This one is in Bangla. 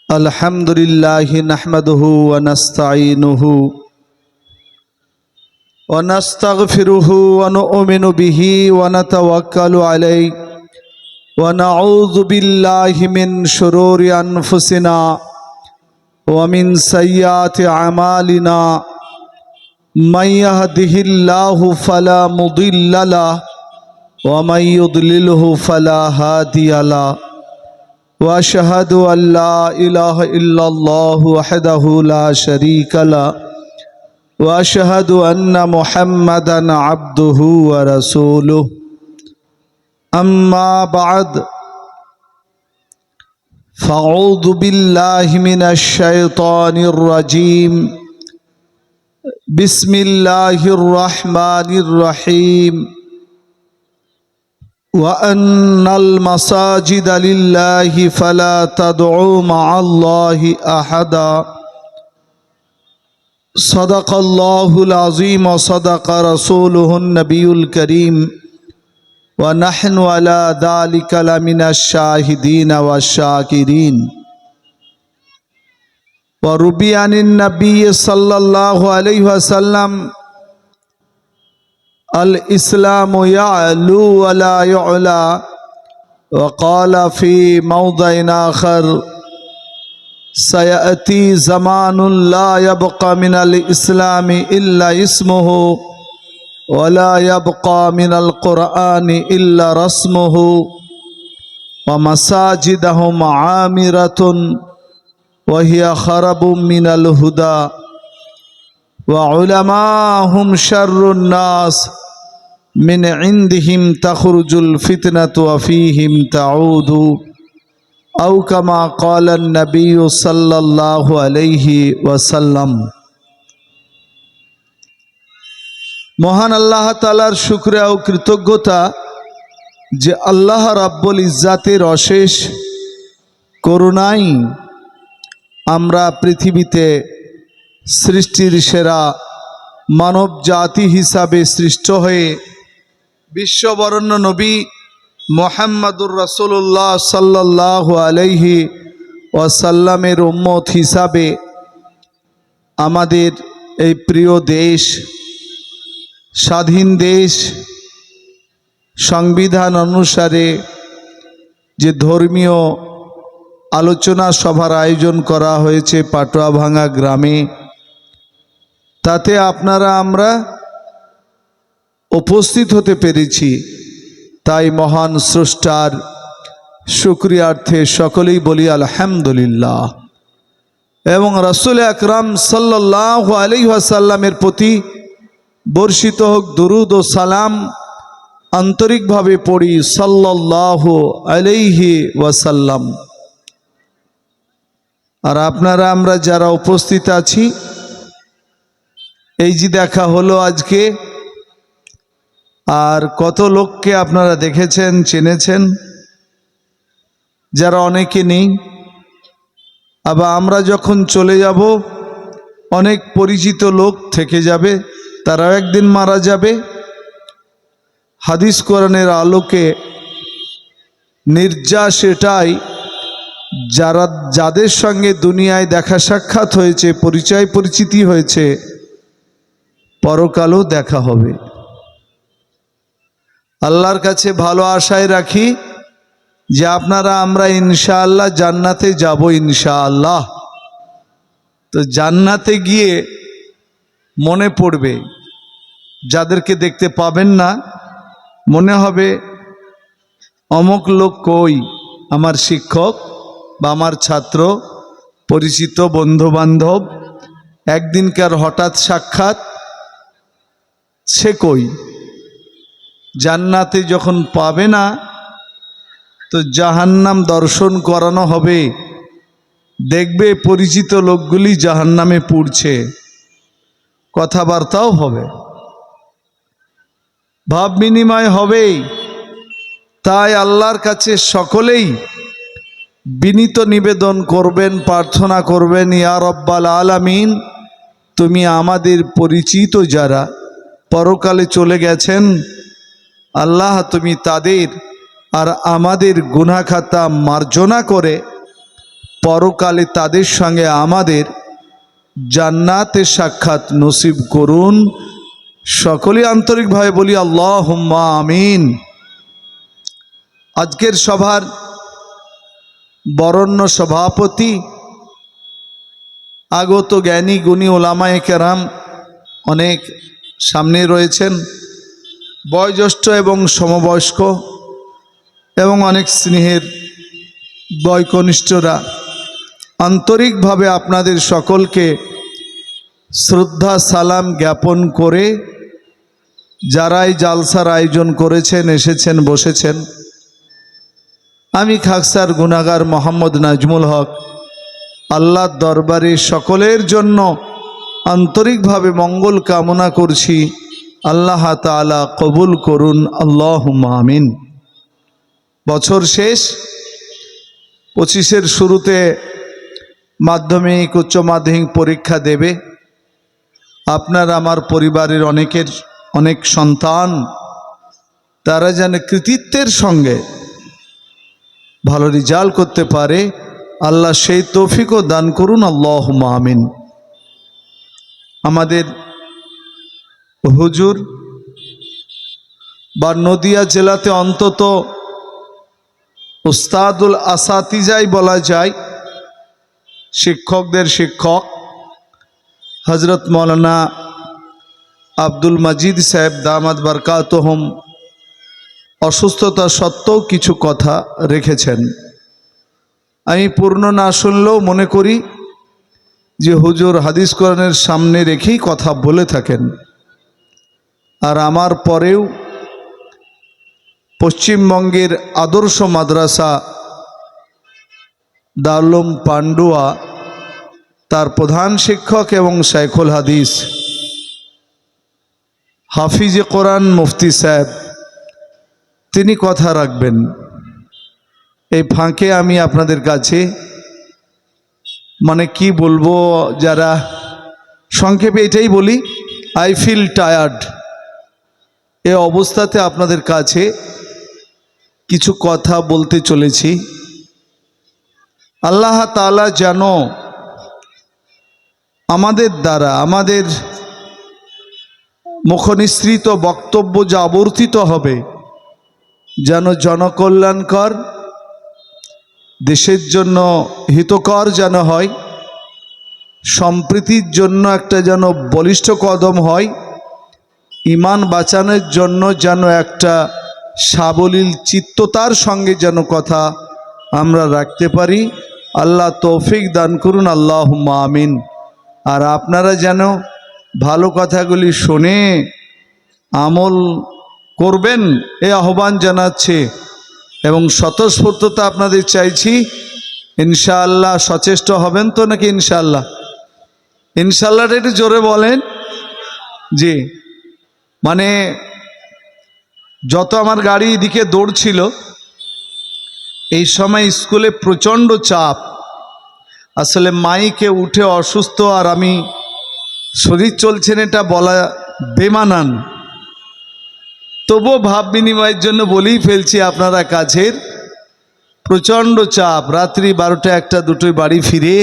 अल्हम्दुलिल्लाहि नहमदुहु व नस्तईनुहु व नस्तगफिरुहु व नु'मिनु बिही व नतवक्कलु अलैहि व नऊज़ु बिल्लाहि मिन शुरूरि अनफुसिना व मिन सय्यिआति अमालिना मन यहदिहिल्लाहु फला मुदिल्ल लहु व मन युद्लिलहु फला हादिय लहु वअशहदु अल्ला इलाहा इल्लल्लाहु वहदहु ला शरीका लहु वअशहदु अन्ना मुहम्मदन अब्दुहु व रसूलुहु अम्मा बअद फ़अऊज़ु बिल्लाहि मिनश शैतानिर रजीम बिस्मिल्लाहिर रहमानिर रहीम वअन्नल मसाजिद लिल्लाहि फला तदउ मअल्लाहि अहदा सदक़ल्लाहुल अज़ीम व सदक़ रसूलुहुन नबियुल करीम व नहनु अला ज़ालिका लमिनश शाहिदीन व शाकिरीन व रुबियानिन नबी सल्लल्लाहु अलैहि वसल्लम अल इस्लामु यअलू वला युअला वक़ाल फ़ी मौज़िन आख़र सयअती ज़मानुन ला यबक़ा मिनल इस्लामि इल्ला इस्मुहु वला यबक़ा मिनल क़ुरआनि इल्ला रस्मुहु व मसाजिदहुम आमिरतुन व हिया ख़रबुम मिनल हुदा व उलमाहुम शर्रुन नास मिन इंदिहिम तख़रुजुल फितनतु व फ़ीहिम तऊदु औ कमा क़ाल नबिय्यु सल्लल्लाहु अलैहि वसल्लम। महान अल्लाह ताआलार शुक्रिया व कृतज्ञता जे अल्लाह रब्बुल इज्जातेर अशेष करुणाई आमरा पृथिवीते सृष्टिर सेरा मानव जाति हिसाबे सृष्ट हये विश्वबरण्य नबी मुहम्मदुर रसूलुल्लाह सल्लल्लाहु अलैहि वसल्लमेर उम्मत हिसाबे आमादेर ए प्रिय देश स्वाधीन देश संविधान अनुसारे जे धर्मीय आलोचना सभार आयोजन करा हयेछे पाटुआभांगा ग्रामे ताते आपनारा आमरा उपस्थित होते पेरेछि ताई महान स्रष्टार शुक्रियार्थे सकलेई बोली आलহামদুলিল্লাহ एवं रसूल আকরাম सल्लल्लाहु अलैहि वसल्लमेर प्रति बर्षित होक दुरूद ओ सालाम आंतरिक भावे पढ़ी सल्लल्लाहु अलैहि वसल्लम। और आपनारा आमरा जारा उपस्थित आछि এই যে দেখা হলো আজকে আর কত লোককে আপনারা দেখেছেন চিনেছেন যারা অনেকে নেই আবার আমরা যখন চলে যাব অনেক পরিচিত লোক থেকে যাবে তারাও একদিন মারা যাবে হাদিস কোরআনের আলোকে নির্যাস এটাই যারা যাদের সঙ্গে দুনিয়ায় দেখা সাক্ষাৎ হয়েছে পরিচয় পরিচিতি হয়েছে परकालो देखा होबे आल्लाहर काछे भालो आशाय राखी जे आपनारा आमरा इनशाआल्लाह जान्नाते जाबो इनशाआल्लाह। तो जान्नाते गिये मने पड़बे जादेरके देखते पाबेन ना मने होबे अमुक लोक कई आमार शिक्षक बा आमार छात्र परिचित बंधु बान्धव एकदिनकार हठात् साक्षात् से कोई जान्नाते जखन पाबे ना तो जहन्नाम दर्शन करानो होबे देखबे परिचित लोकगुली जहन्नामे पुड़छे कथाबार्ताओ होबे भाव विनिमय होबे ताई आल्लाहर काछे सकलेई विनीत निवेदन करबेन प्रार्थना करबेन या रब्बाल आलामीन तुमी आमादेर परिचित जारा परकाले चले गेছেন আল্লাহ তুমি তাদের আর আমাদের গুনাহ খাতা মার্জনা করে পরকালে তাদের সঙ্গে আমাদের জান্নাতে সাক্ষাৎ নসিব করুন। সকলেই আন্তরিকভাবে বলি আল্লাহুম্মা আমিন। আজকের সভার বরেণ্য সভাপতি, আগত জ্ঞানী গুণী ওলামায়ে কেরাম অনেক সামনে রয়েছেন, বয়োজ্যেষ্ঠ এবং সমবয়স্ক এবং অনেক স্নেহের বয়কনিষ্ঠরা, আন্তরিকভাবে আপনাদের সকলকে শ্রদ্ধা সালাম জ্ঞাপন করে যারাই জালসার আয়োজন করেছেন, এসেছেন, বসেছেন, আমি খাকসার গুনাহগার মোহাম্মদ নাজমুল হক আল্লাহর দরবারে সকলের জন্য আন্তরিকভাবে মঙ্গল কামনা করছি। আল্লাহ তাআলা কবুল করুন, আল্লাহুম্মা আমিন। বছর শেষ, 25-এর শুরুতে মাধ্যমিক উচ্চ মাধ্যমিক পরীক্ষা দেবে। আপনার আমার পরিবারের অনেক সন্তান তারা যেন কৃতিত্বের সঙ্গে ভালো রেজাল্ট করতে পারে, আল্লাহ সেই তৌফিকও দান করুন, আল্লাহুম্মা আমিন। আমাদের হুজুর বা নদিয়া জেলাতে অন্তত উস্তাদুল আসাতিজাই বলা যায়, শিক্ষকদের শিক্ষক হজরত মৌলানা আব্দুল মজিদ সাহেব দামাত বরকাতুহুম অসুস্থতা সত্ত্বেও কিছু কথা রেখেছেন। আমি পূর্ণ না শুনলেও মনে করি যে হুজুর হাদিস কোরআনের সামনে রেখেই কথা বলে থাকেন। আর আমার পরেও পশ্চিমবঙ্গের আদর্শ মাদ্রাসা দারুল পান্ডুয়া তার প্রধান শিক্ষক এবং শাইখুল হাদিস হাফিজে কোরআন মুফতি সাহেব তিনি কথা রাখবেন। এই ফাঁকে আমি আপনাদের কাছে কি বলবো, যারা সংক্ষেপে এটাই বলি, আই ফিল টায়ার্ড। এ অবস্থাতে আপনাদের কাছে কিছু কথা বলতে চলেছি। আল্লাহ তাআলা যেন আমাদের দ্বারা, আমাদের মুখনিসৃত বক্তব্য যা আবর্তিত হবে যেন জনকল্যাণকর, দেশের জন্য হিতকর যেন হয়, সম্প্রীতির জন্য একটা যেন বলিষ্ঠ কদম হয়, ঈমান বাঁচানোর জন্য যেন একটা সাবলীল চিত্ততার সঙ্গে যেন কথা আমরা রাখতে পারি। আল্লাহ তৌফিক দান করুন, আল্লাহুম্মা আমিন। আর আপনারা যেন ভালো কথাগুলি শুনে আমল করবেন এ আহ্বান জানাচ্ছে এবং স্বতঃস্ফূর্ততা আপনাদের চাইছি। ইনশাআল্লাহ সচেষ্ট হবেন তো নাকি? ইনশাআল্লাহ, ইনশাআল্লাহটা একটু জোরে বলেন। জি, যত আমার গাড়ি এদিকে দৌড়ছিল, এই সময় স্কুলে প্রচণ্ড চাপ, আসলে মাইকে উঠে অসুস্থ আর আমি শরীর চলছেন এটা বলা বেমানান, তবুও ভাব বিনিময়ের জন্য বলেই ফেলছি আপনারা কাছের। প্রচণ্ড চাপ, রাত্রি 12টা 1টা 2টোয় বাড়ি ফিরে